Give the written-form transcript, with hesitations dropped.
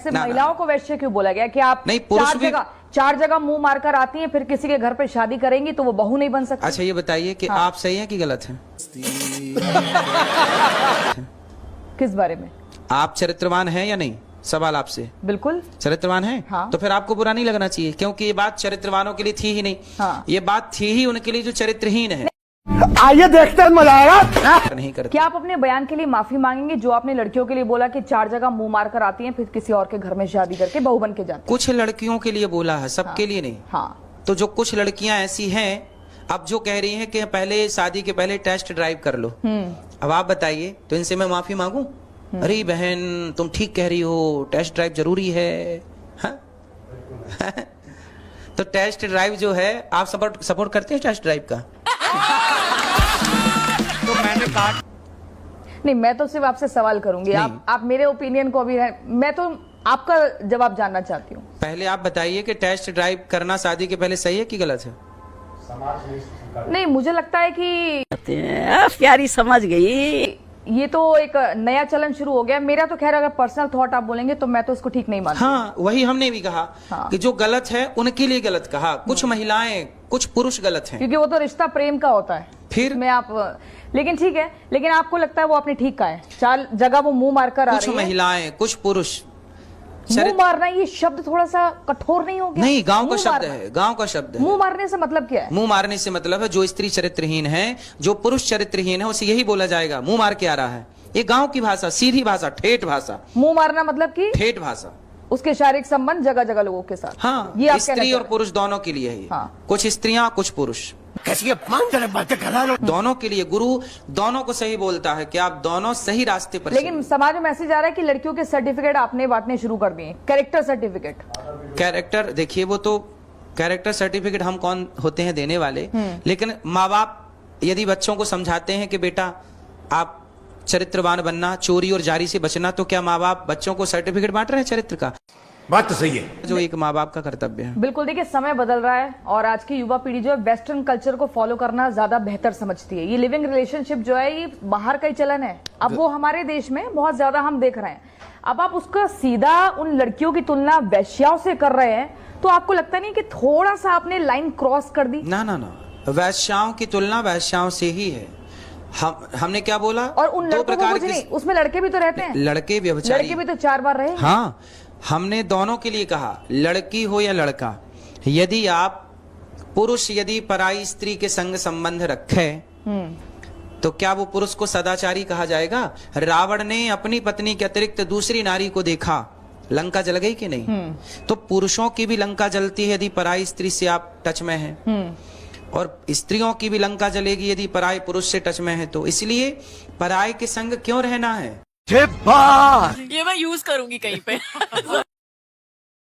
सिर्फ महिलाओं को वैश्य क्यों बोला गया कि आप नहीं, पुरुष भी चार जगह मुंह मारकर आती हैं, फिर किसी के घर पे शादी करेंगी तो वो बहू नहीं बन सकती। अच्छा ये बताइए कि हाँ। आप सही हैं कि गलत हैं? किस बारे में? आप चरित्रवान हैं या नहीं? सवाल आपसे। बिल्कुल चरित्रवान हैं। हाँ। तो फिर आपको बुरा नहीं लगना चाहिए, क्योंकि ये बात चरित्रवानों के लिए थी ही नहीं। हाँ। ये बात थी ही उनके लिए जो चरित्रहीन है। आइए देखते हैं, मजा आएगा। नहीं करते। क्या आप अपने बयान के लिए माफी मांगेंगे जो आपने लड़कियों के लिए बोला कि चार जगह मुंह मारकर आती हैं, फिर किसी और के घर में शादी करके बहू बन के जाती हैं? कुछ लड़कियों के लिए बोला है, सबके हाँ। लिए नहीं। हाँ। तो जो कुछ लड़कियां ऐसी हैं अब जो कह रही हैं कि पहले शादी के पहले टेस्ट ड्राइव कर लो, अब आप बताइए, तो इनसे मैं माफी मांगू? अरे बहन तुम ठीक कह रही हो, टेस्ट ड्राइव जरूरी है। हाँ? तो टेस्ट ड्राइव जो है, आप सपोर्ट करते हैं टेस्ट ड्राइव का? तो मैंने कहा नहीं, मैं तो सिर्फ आपसे सवाल करूंगी। आप मेरे ओपिनियन को अभी मैं तो आपका जवाब जानना चाहती हूँ। पहले आप बताइए कि टेस्ट ड्राइव करना शादी के पहले सही है कि गलत है? नहीं, मुझे लगता है कि प्यारी समझ गई। ये तो एक नया चलन शुरू हो गया। मेरा तो खैर अगर पर्सनल थॉट आप बोलेंगे तो मैं तो इसको ठीक नहीं मानती। हाँ, वही हमने भी कहा। हाँ। कि जो गलत है उनके लिए गलत कहा। कुछ महिलाएं, कुछ पुरुष गलत हैं। क्योंकि वो तो रिश्ता प्रेम का होता है। फिर में आप, लेकिन ठीक है, लेकिन आपको लगता है वो आपने ठीक कहा है, चार जगह वो मुंह मारकर आ कुछ रही है। महिलाएं, कुछ पुरुष। मुंह मारना ये शब्द थोड़ा सा कठोर नहीं हो गया? नहीं, गांव का मुंह शब्द मारना। है, गांव का शब्द है। मुंह मारने से मतलब क्या है? मुंह मारने से मतलब है जो स्त्री चरित्रहीन है, जो पुरुष चरित्रहीन है, उसे यही बोला जाएगा मुंह मार के आ रहा है। ये गांव की भाषा, सीधी भाषा, ठेठ भाषा। मुंह मारना मतलब कि ठेठ भाषा। उसके शारीरिक संबंध जगह जगह लोगों के साथ। हाँ, ये आप स्त्री और पुरुष दोनों के लिए है ये। हाँ। कुछ स्त्रियां, कुछ पुरुष, कैसी अपमानजनक बातें कर रहा है। दोनों के लिए। गुरु दोनों को सही बोलता है कि आप दोनों सही रास्ते पर लेकिन समाज में मैसेज आ रहा है कि लड़कियों के सर्टिफिकेट आपने बांटने शुरू कर दिए, कैरेक्टर सर्टिफिकेट। कैरेक्टर देखिए, वो तो कैरेक्टर सर्टिफिकेट हम कौन होते हैं देने वाले, लेकिन माँ बाप यदि बच्चों को समझाते हैं कि बेटा आप चरित्रवान बनना, चोरी और जारी से बचना, तो क्या माँ बाप बच्चों को सर्टिफिकेट बांट रहे हैं चरित्र का? बात तो सही है, जो एक माँ बाप का कर्तव्य है। बिल्कुल। देखिए, समय बदल रहा है और आज की युवा पीढ़ी जो है वेस्टर्न कल्चर को फॉलो करना ज्यादा बेहतर समझती है। ये लिविंग रिलेशनशिप जो है ये बाहर का ही चलन है, अब वो हमारे देश में बहुत ज्यादा हम देख रहे हैं। अब आप उसका सीधा उन लड़कियों की तुलना वैश्याओं से कर रहे हैं, तो आपको लगता नहीं कि थोड़ा सा आपने लाइन क्रॉस कर दी? ना ना ना, वैश्याओं की तुलना वैश्याओं से ही है। हमने क्या बोला? और उन दो लड़कों को प्रकार कुछ की, नहीं, उसमें लड़के भी तो रहते हैं। लड़के व्यभिचारी, लड़के भी तो 4 बार रहे। हाँ, हमने दोनों के लिए कहा, लड़की हो या लड़का, यदि आप पुरुष यदि पराई स्त्री के संग संबंध रखे तो क्या वो पुरुष को सदाचारी कहा जाएगा? रावण ने अपनी पत्नी के अतिरिक्त दूसरी नारी को देखा, लंका जल गई कि नहीं? तो पुरुषों की भी लंका जलती है यदि पराई स्त्री से आप टच में हैं, और स्त्रियों की भी लंका जलेगी यदि पराई पुरुष से टच में है। तो इसलिए पराई के संग क्यों रहना है? ये मैं यूज करूंगी कहीं पे।